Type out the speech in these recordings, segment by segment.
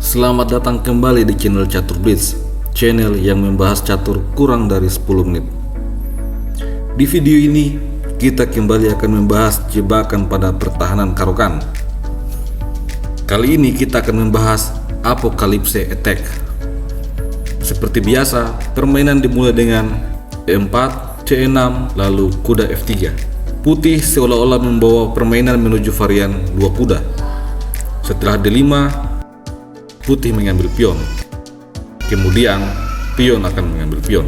Selamat datang kembali di channel Catur Blitz, channel yang membahas catur kurang dari 10 menit. Di video ini, kita kembali akan membahas jebakan pada pertahanan Caro-Kann. Kali ini kita akan membahas Apocalypse Attack. Seperti biasa, permainan dimulai dengan E4, C6, lalu kuda F3. Putih seolah-olah membawa permainan menuju varian 2 kuda. Setelah D5, putih mengambil pion. Kemudian, pion akan mengambil pion.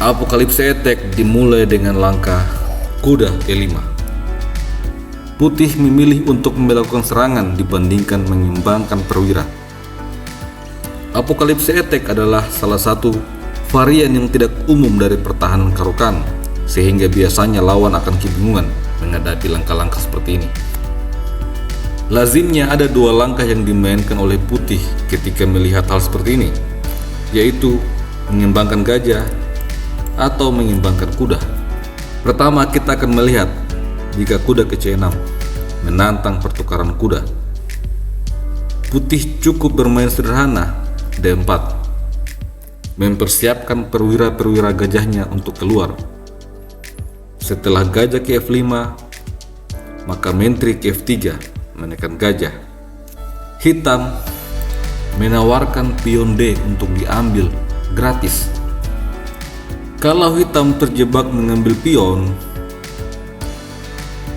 Apocalypse Attack dimulai dengan langkah kuda E5. Putih memilih untuk melakukan serangan dibandingkan mengimbangkan perwira. Apocalypse Attack adalah salah satu varian yang tidak umum dari pertahanan Caro-Kann, sehingga biasanya lawan akan kebingungan menghadapi langkah-langkah seperti ini. Lazimnya ada dua langkah yang dimainkan oleh putih ketika melihat hal seperti ini, yaitu mengimbangkan gajah atau mengimbangkan kuda. Pertama, kita akan melihat jika kuda ke C6 menantang pertukaran kuda. Putih cukup bermain sederhana D4, mempersiapkan perwira-perwira gajahnya untuk keluar. Setelah gajah ke F5, maka menteri ke F3 menekan gajah. Hitam menawarkan pion D untuk diambil gratis. Kalau hitam terjebak mengambil pion,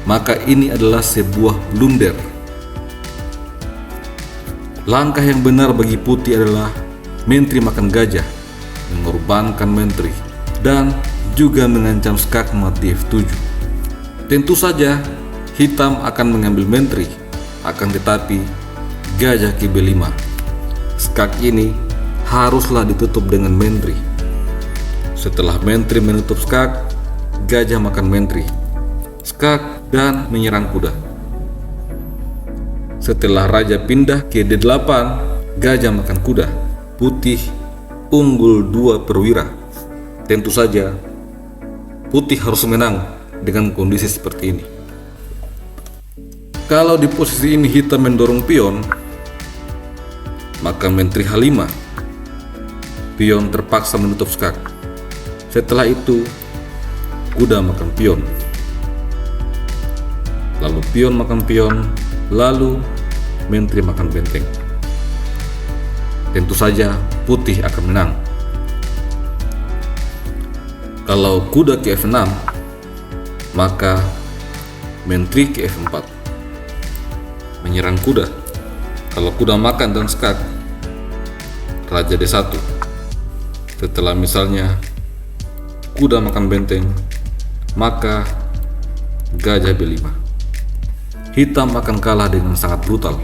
maka ini adalah sebuah blunder. Langkah yang benar bagi putih adalah menteri makan gajah, mengorbankan menteri, dan juga mengancam skakmat di F7. Tentu saja hitam akan mengambil menteri, akan tetapi gajah ke B5. Skak ini haruslah ditutup dengan menteri. Setelah menteri menutup skak, gajah makan menteri, skak, dan menyerang kuda. Setelah raja pindah ke D8, gajah makan kuda. Putih unggul 2 perwira. Tentu saja putih harus menang dengan kondisi seperti ini. Kalau di posisi ini hitam mendorong pion, maka menteri H5, pion terpaksa menutup skak. Setelah itu, kuda makan pion, lalu pion makan pion, lalu menteri makan benteng. Tentu saja putih akan menang. Kalau kuda ke F6, maka menteri ke F4 menyerang kuda. Kalau kuda makan dan skak, raja D1. Setelah misalnya kuda makan benteng, maka gajah B5. Hitam akan kalah dengan sangat brutal.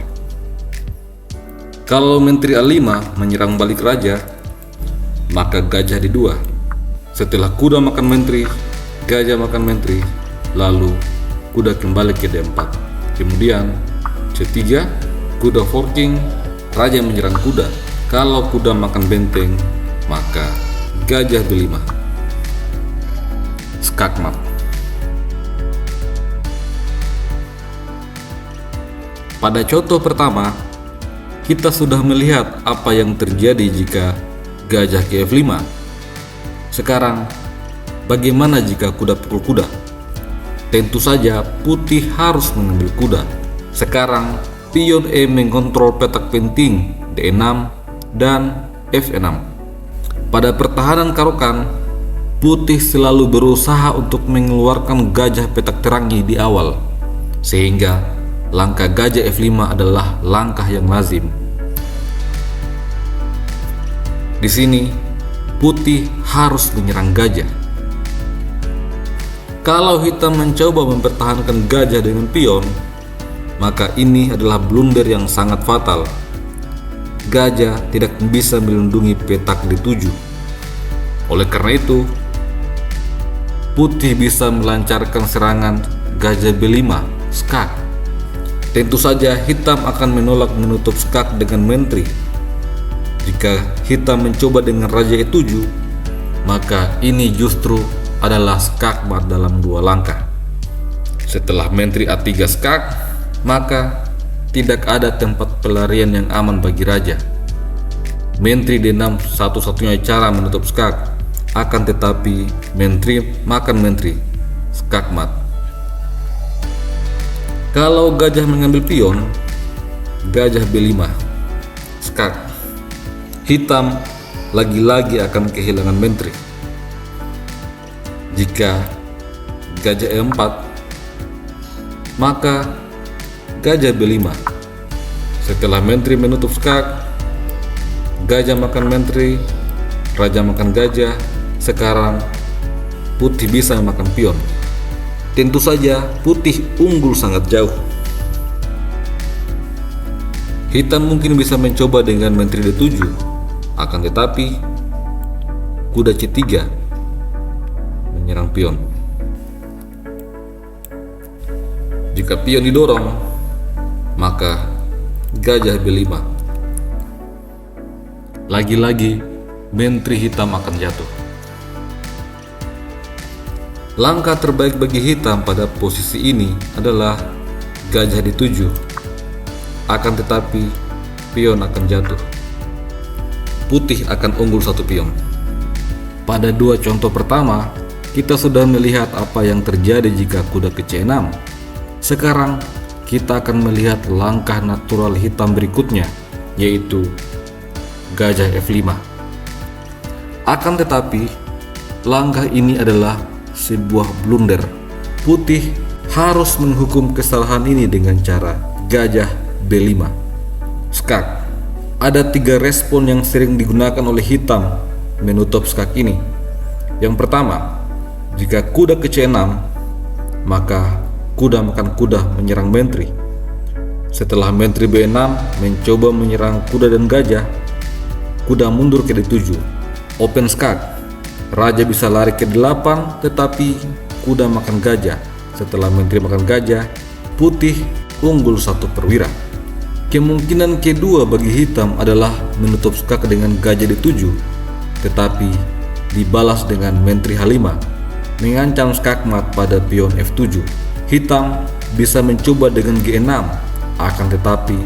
Kalau menteri A5 menyerang balik raja, maka gajah D2. Setelah kuda makan menteri, gajah makan menteri, lalu kuda kembali ke D4. Kemudian C3, kuda forking, raja menyerang kuda. Kalau kuda makan benteng, maka gajah B5. Skakmat. Pada contoh pertama, kita sudah melihat apa yang terjadi jika gajah ke F5. Sekarang, bagaimana jika kuda pukul kuda? Tentu saja putih harus mengambil kuda. Sekarang, pion E mengontrol petak penting D6 dan F6. Pada pertahanan Caro-Kann, putih selalu berusaha untuk mengeluarkan gajah petak terangi di awal, sehingga langkah gajah F5 adalah langkah yang lazim. Di sini, putih harus menyerang gajah. Kalau hitam mencoba mempertahankan gajah dengan pion, maka ini adalah blunder yang sangat fatal. Gajah tidak bisa melindungi petak D7. Oleh karena itu, putih bisa melancarkan serangan gajah B5, skak. Tentu saja hitam akan menolak menutup skak dengan menteri. Jika hitam mencoba dengan raja E7, maka ini justru adalah skakmat dalam 2 langkah. Setelah menteri A3 skak, maka Tidak ada tempat pelarian yang aman bagi raja. Menteri D6 satu-satunya cara menutup skak. Akan tetapi menteri makan menteri, skak mat. Kalau gajah mengambil pion, gajah B5, skak. Hitam lagi-lagi akan kehilangan menteri. Jika gajah E4, maka gajah B5. Setelah menteri menutup skak, gajah makan menteri, raja makan gajah. Sekarang putih bisa memakan pion. Tentu saja putih unggul sangat jauh. Hitam mungkin bisa mencoba dengan menteri D7, akan tetapi kuda C3 menyerang pion. Jika pion didorong, maka gajah B5. Lagi-lagi menteri hitam akan jatuh. Langkah terbaik bagi hitam pada posisi ini adalah gajah D7. Akan tetapi pion akan jatuh. Putih akan unggul satu pion. Pada dua contoh pertama, kita sudah melihat apa yang terjadi jika kuda ke C6. Sekarang kita akan melihat langkah natural hitam berikutnya, yaitu gajah F5. Akan tetapi langkah ini adalah sebuah blunder. Putih harus menghukum kesalahan ini dengan cara gajah B5, skak. Ada 3 respon yang sering digunakan oleh hitam menutup skak ini. Yang pertama, jika kuda ke C6, maka kuda makan kuda menyerang menteri. Setelah menteri B6 mencoba menyerang kuda dan gajah, kuda mundur ke D7, open skak. Raja bisa lari ke D8, tetapi kuda makan gajah. Setelah menteri makan gajah, putih unggul 1 perwira. Kemungkinan kedua bagi hitam adalah menutup skak dengan gajah D7, tetapi dibalas dengan menteri H5, mengancam skak mat pada pion F7. Hitam bisa mencoba dengan G6, akan tetapi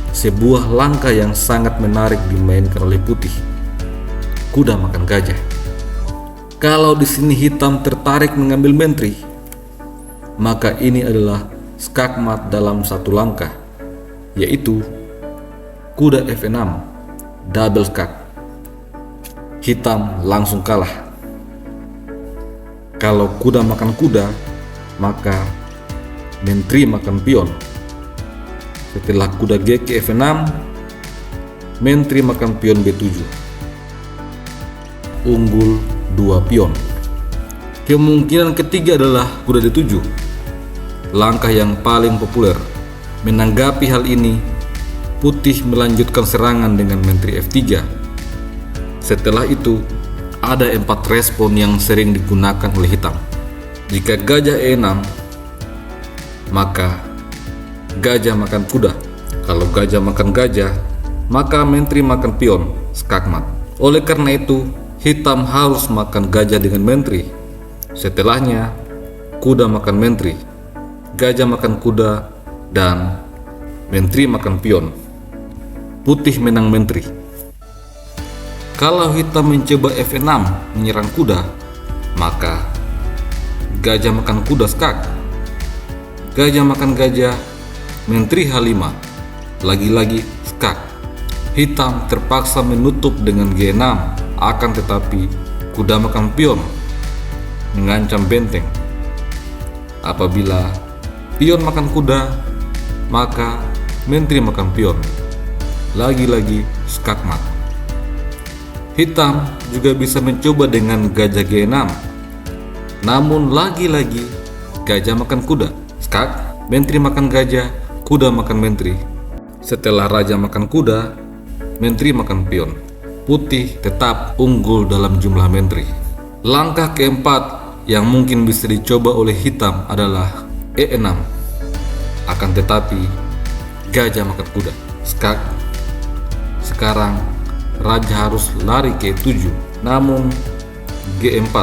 sebuah langkah yang sangat menarik dimainkan oleh putih, kuda makan gajah. Kalau di sini hitam tertarik mengambil menteri, maka ini adalah skak mat dalam satu langkah, yaitu kuda F6, double skak. Hitam langsung kalah. Kalau kuda makan kuda, maka menteri makan pion. Setelah kuda G ke F6, menteri makan pion B7. Unggul 2 pion. Kemungkinan ketiga adalah kuda D7, langkah yang paling populer. Menanggapi hal ini, putih melanjutkan serangan dengan menteri F3. Setelah itu, ada 4 respon yang sering digunakan oleh hitam. Jika gajah E6, maka gajah makan kuda. Kalau gajah makan gajah, maka menteri makan pion, skak mat. Oleh karena itu, hitam harus makan gajah dengan menteri. Setelahnya, kuda makan menteri, gajah makan kuda, dan menteri makan pion. Putih menang menteri. Kalau hitam mencoba F6 menyerang kuda, maka gajah makan kuda, skak. Gajah makan gajah, menteri H5, lagi-lagi skak. Hitam terpaksa menutup dengan G6, akan tetapi kuda makan pion, mengancam benteng. Apabila pion makan kuda, maka menteri makan pion, lagi-lagi skak mat. Hitam juga bisa mencoba dengan gajah G6, namun lagi-lagi gajah makan kuda, skak. Menteri makan gajah, kuda makan menteri. Setelah raja makan kuda, menteri makan pion. Putih tetap unggul dalam jumlah menteri. Langkah keempat yang mungkin bisa dicoba oleh hitam adalah E6. Akan tetapi gajah makan kuda, skak. Sekarang raja harus lari ke E7, namun G4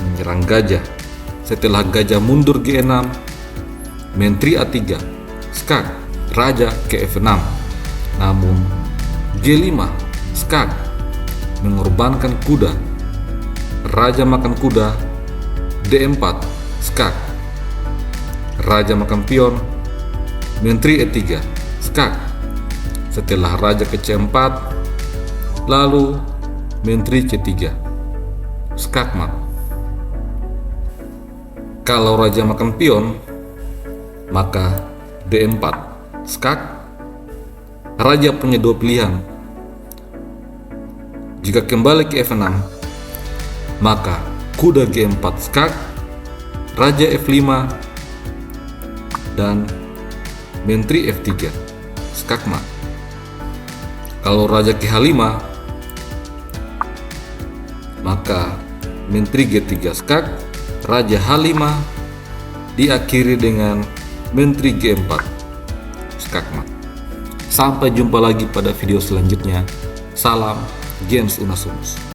menyerang gajah. Setelah gajah mundur G6, menteri A3, skak. raja ke F6. Namun G5 skak mengorbankan kuda. Raja makan kuda, D4 skak. Raja makan pion, menteri E3 skak. Setelah raja ke C4, lalu menteri C3 skakmat. Kalau raja makan pion, maka D4 skak. Raja punya dua pilihan. Jika kembali ke F6, maka kuda G4 skak, raja F5, dan menteri F3 skakmat. Kalau raja ke H5, maka menteri G3 skak, raja H5 diakhiri dengan menteri G4 skakmat. Sampai jumpa lagi pada video selanjutnya. Salam Games Unasumus.